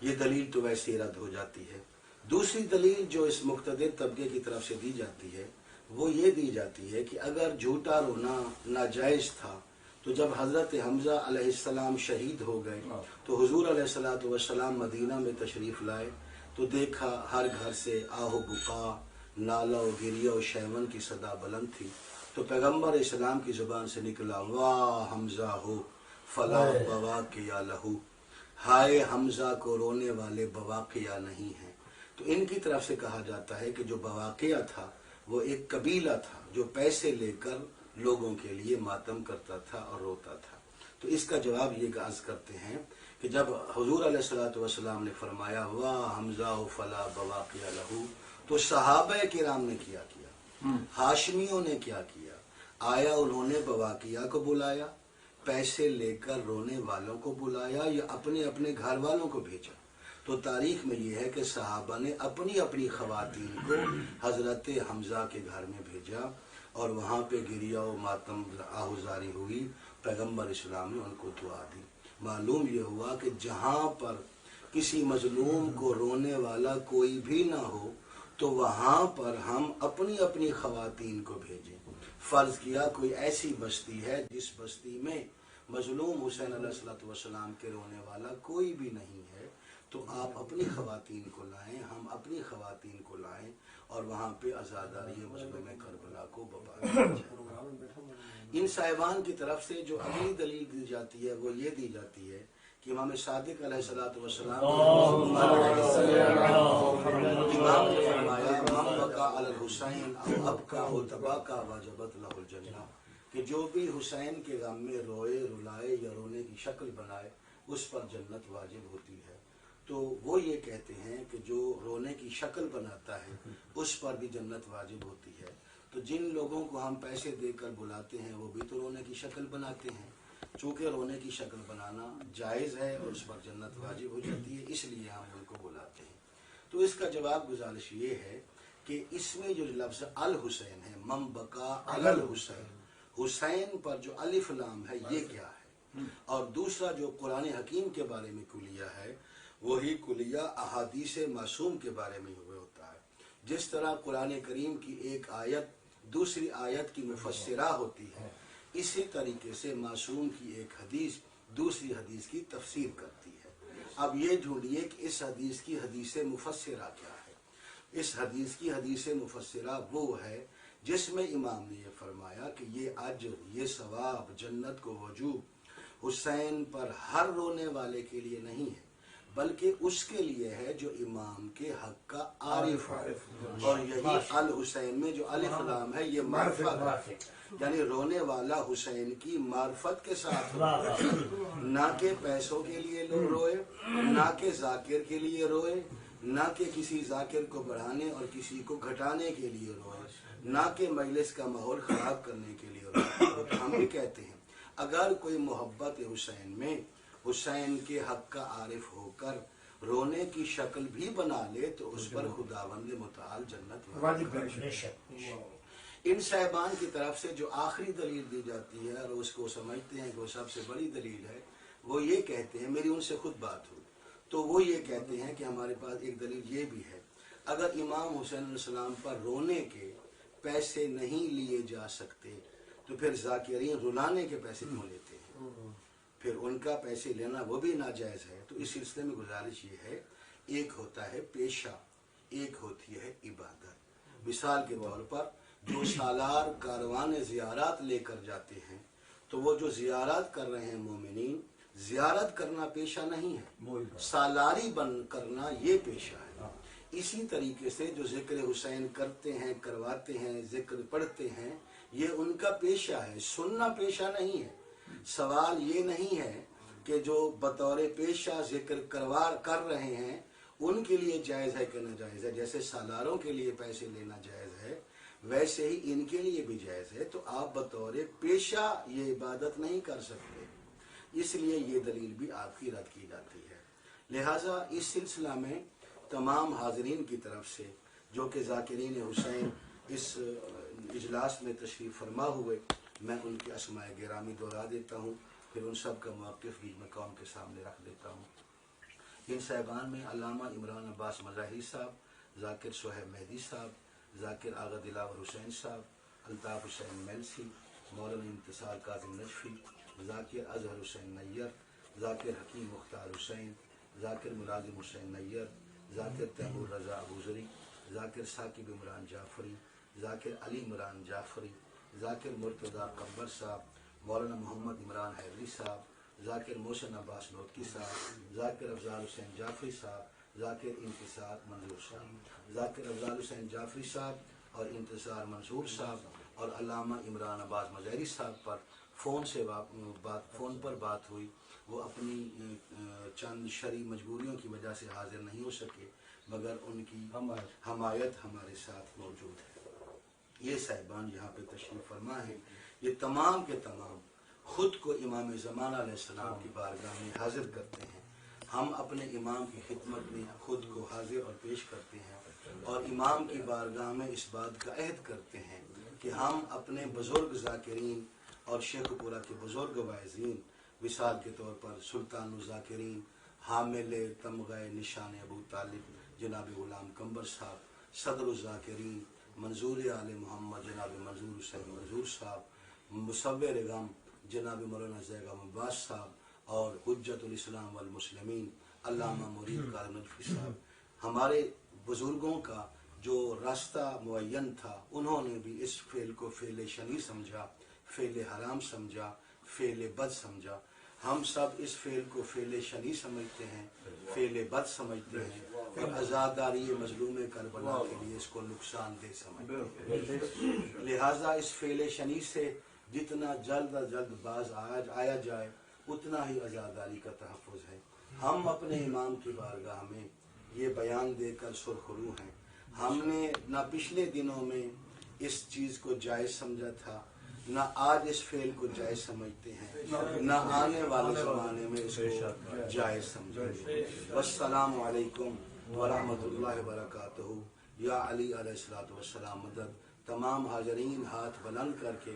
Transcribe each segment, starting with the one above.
یہ دلیل تو ویسے رد ہو جاتی ہے۔ دوسری دلیل جو اس مقتدر طبقے کی طرف سے دی جاتی ہے وہ یہ دی جاتی ہے کہ اگر جھوٹا رونا ناجائز تھا تو جب حضرت حمزہ علیہ السلام شہید ہو گئے تو حضور علیہ السلام مدینہ میں تشریف لائے تو دیکھا ہر گھر سے آہ و بکا، نالہ و گریہ و شیون کی صدا بلند تھی، تو پیغمبر اسلام کی زبان سے نکلا واہ حمزہ ہو فلا بواقیہ لہو، ہائے حمزہ کو رونے والے بواقیہ نہیں ہیں۔ تو ان کی طرف سے کہا جاتا ہے کہ جو بواقیہ تھا وہ ایک قبیلہ تھا جو پیسے لے کر لوگوں کے لیے ماتم کرتا تھا اور روتا تھا۔ تو اس کا جواب یہ عرض کرتے ہیں کہ جب حضور علیہ السلام نے فرمایا واہ حمزہ فلا بواقیہ لہو، تو صحابہ کرام نے کیا کیا، ہاشمیوں نے کیا کیا؟ آیا انہوں نے بواقیہ کو بلایا، پیسے لے کر رونے والوں کو بلایا، یا اپنے اپنے گھر والوں کو بھیجا؟ تو تاریخ میں یہ ہے کہ صحابہ نے اپنی اپنی خواتین کو حضرت حمزہ کے گھر میں بھیجا اور وہاں پہ گریہ و ماتم آہوزاری ہوئی، پیغمبر اسلام نے ان کو دعا دی۔ معلوم یہ ہوا کہ جہاں پر کسی مظلوم کو رونے والا کوئی بھی نہ ہو تو وہاں پر ہم اپنی اپنی خواتین کو بھیجیں۔ فرض کیا کوئی ایسی بستی ہے جس بستی میں مظلوم حسین علیہ السلام کے رونے والا کوئی بھی نہیں ہے، تو آپ اپنی خواتین کو لائیں، ہم اپنی خواتین کو لائیں اور وہاں پہ عزاداری مظلوم کربلا کو بپا دیں۔ ان صاحبان کی طرف سے جو اگلی دلیل دی جاتی ہے وہ یہ دی جاتی ہے کہ امام صادق علیہ السلام امام نے فرمایا من بکا علی الحسین او ابکا او تباکا واجبت لہ الجنہ، کہ جو بھی حسین کے غم میں روئے، رلائے یا رونے کی شکل بنائے اس پر جنت واجب ہوتی ہے۔ تو وہ یہ کہتے ہیں کہ جو رونے کی شکل بناتا ہے اس پر بھی جنت واجب ہوتی ہے۔ تو جن لوگوں کو ہم پیسے دے کر بلاتے ہیں وہ بھی تو رونے کی شکل بناتے ہیں، چونکہ رونے کی شکل بنانا جائز ہے اور اس پر جنت واجب ہو جاتی ہے، اس لیے ہم ان کو بلاتے ہیں۔ تو اس کا جواب گزارش یہ ہے کہ اس میں جو لفظ الحسین ہے، من بکا علی الحسین، حسین پر جو الف لام ہے یہ کیا ہے؟ اور دوسرا جو قرآن حکیم کے بارے میں کلیہ ہے وہی کلیہ احادیث معصوم کے بارے میں ہوئے ہوتا ہے۔ جس طرح قرآن کریم کی ایک آیت دوسری آیت کی مفسرہ ہوتی ہے، اسی طریقے سے معصوم کی ایک حدیث دوسری حدیث کی تفسیر کرتی ہے۔ اب یہ ڈھونڈیے کہ اس حدیث کی حدیث مفسرہ کیا ہے؟ اس حدیث کی حدیث مفسرہ وہ ہے جس میں امام نے یہ فرمایا کہ یہ اجر، یہ ثواب، جنت کو وجوب حسین پر ہر رونے والے کے لیے نہیں ہے، بلکہ اس کے لیے ہے جو امام کے حق کا عارف ہے۔ اور یہی الحسین میں جو الف لام ہے یہ معرفت ہے، یعنی رونے والا حسین کی معرفت کے ساتھ روئے، نہ کہ پیسوں کے لیے روئے، نہ کہ ذاکر کے لیے روئے، نہ کہ کسی ذاکر کو بڑھانے اور کسی کو گھٹانے کے لیے روئے، نہ کہ مجلس کا ماحول خراب کرنے کے لیے روئے۔ تو ہم بھی کہتے ہیں اگر کوئی محبت حسین میں حسین کے حق کا عارف ہو کر رونے کی شکل بھی بنا لے تو اس پر خداوند متعال جنت واجب ہے۔ ان صاحبان کی طرف سے جو آخری دلیل دی جاتی ہے اور اس کو سمجھتے ہیں کہ وہ سب سے بڑی دلیل ہے، وہ یہ کہتے ہیں، میری ان سے خود بات ہوئی تو وہ یہ کہتے ہیں کہ ہمارے پاس ایک دلیل یہ بھی ہے، اگر امام حسین علیہ السلام پر رونے کے پیسے نہیں لیے جا سکتے تو پھر ذاکرین رلانے کے پیسے کیوں لیتے ہیں؟ پھر ان کا پیسے لینا وہ بھی ناجائز ہے۔ تو اس سلسلے میں گزارش یہ ہے، ایک ہوتا ہے پیشہ، ایک ہوتی ہے عبادت۔ مثال کے طور پر جو سالار کاروان زیارات لے کر جاتے ہیں تو وہ جو زیارات کر رہے ہیں مومنین، زیارت کرنا پیشہ نہیں ہے، سالاری بن کرنا یہ پیشہ ہے۔ اسی طریقے سے جو ذکر حسین کرتے ہیں، کرواتے ہیں، ذکر پڑھتے ہیں، یہ ان کا پیشہ ہے، سننا پیشہ نہیں ہے۔ سوال یہ نہیں ہے کہ جو بطور پیشہ ذکر کر رہے ہیں ان کے لیے جائز ہے کہ ناجائز ہے۔ جیسے سالاروں کے لیے پیسے لینا جائز ہے ویسے ہی ان کے لیے بھی جائز ہے، تو آپ بطور پیشہ یہ عبادت نہیں کر سکتے، اس لیے یہ دلیل بھی آپ کی رد کی جاتی ہے۔ لہٰذا اس سلسلہ میں تمام حاضرین کی طرف سے جو کہ ذاکرین حسین اس اجلاس میں تشریف فرما ہوئے، میں ان کے اسماء گرامی دہرا دیتا ہوں، پھر ان سب کا موقف بھی میں قوم کے سامنے رکھ دیتا ہوں۔ ان صاحبان میں علامہ عمران عباس مظاہری صاحب، ذاکر صہیب مہدی صاحب، ذاکر آغا دلاور حسین صاحب، الطاف حسین میلسی، مولانا انتصار کاظم نجفی، ذاکر اظہر حسین نیّر، ذاکر حکیم مختار حسین، ذاکر ملازم حسین نیّر، ذاکر تیمور رضا ابوذری، ذاکر ثاقب عمران جعفری، ذاکر علی عمران جعفری، ذاکر مرتضیٰ قمبر صاحب، مولانا محمد عمران حیدری صاحب، ذاکر محسن عباس نوتکی صاحب، ذاکر افضال حسین جعفری صاحب، ذاکر انتصار منظور صاحب، ذاکر افضال حسین جعفری صاحب اور انتصار منصور صاحب اور علامہ عمران عباس مظاہری صاحب پر فون پر بات ہوئی۔ وہ اپنی چند شرعی مجبوریوں کی وجہ سے حاضر نہیں ہو سکے، مگر ان کی حمایت ہمارے ساتھ موجود ہے۔ یہ صاحبان یہاں پہ تشریف فرما ہے، یہ تمام کے تمام خود کو امام زمانہ علیہ السلام کی بارگاہ میں حاضر کرتے ہیں۔ ہم اپنے امام کی خدمت میں خود کو حاضر اور پیش کرتے ہیں اور امام کی بارگاہ میں اس بات کا عہد کرتے ہیں کہ ہم اپنے بزرگ ذاکرین اور شیخ پورہ کے بزرگ واعظین، مثال کے طور پر سلطان الذاکرین، حامل تمغہ نشان ابو طالب جناب غلام قمبر صاحب، صدر الذاکرین منظور آل محمد جناب منظور حسین منظور صاحب، مصور غم جناب مولانا زیغم عباس صاحب اور حجت الاسلام والمسلمین علامہ مرید کاظم نجفی صاحب، ہمارے بزرگوں کا جو راستہ معین تھا، انہوں نے بھی اس فعل کو فعل شنی سمجھا، فعل حرام سمجھا، فعل بد سمجھا۔ ہم سب اس فعل کو فعل شنی سمجھتے ہیں، فعل بد سمجھتے ہیں اور عزاداری مظلوم کربلا کے لیے اس کو نقصان دہ سمجھتے ہیں۔ لہٰذا اس فعل شنی سے جتنا جلد از جلد باز آیا جائے اتنا ہی عزاداری کا تحفظ ہے۔ ہم اپنے امام کی بارگاہ میں یہ بیان دے کر سرخرو ہیں۔ ہم نے نہ پچھلے دنوں میں اس چیز کو جائز سمجھا تھا، نہ آج اس فعل کو جائز سمجھتے ہیں، نہ آنے والے زمانے میں اس کو جائز سمجھیں گے۔ والسلام علیکم ورحمۃ اللہ وبرکاتہ۔ یا علی علیہ الصلوۃ والسلام مدد۔ تمام حاضرین ہاتھ بلند کر کے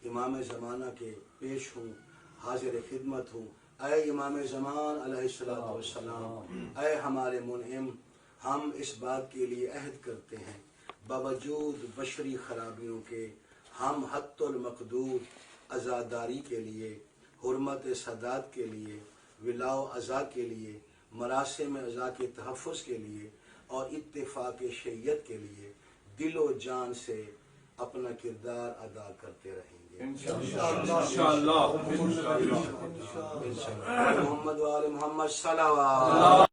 امام زمانہ کے پیش ہوں، حاضر خدمت ہوں۔ اے امام زمان علیہ الصلوۃ والسلام، اے ہمارے منعم، ہم اس بات کے لیے عہد کرتے ہیں باوجود بشری خرابیوں کے ہم حت المقدور عزاداری کے لیے، حرمت صدات کے لیے، ولاء و عزا کے لیے، مراسم عزا کے تحفظ کے لیے اور اتفاق شریعت کے لیے دل و جان سے اپنا کردار ادا کرتے رہیں گے انشاءاللہ۔ محمد و آل محمد صلوات۔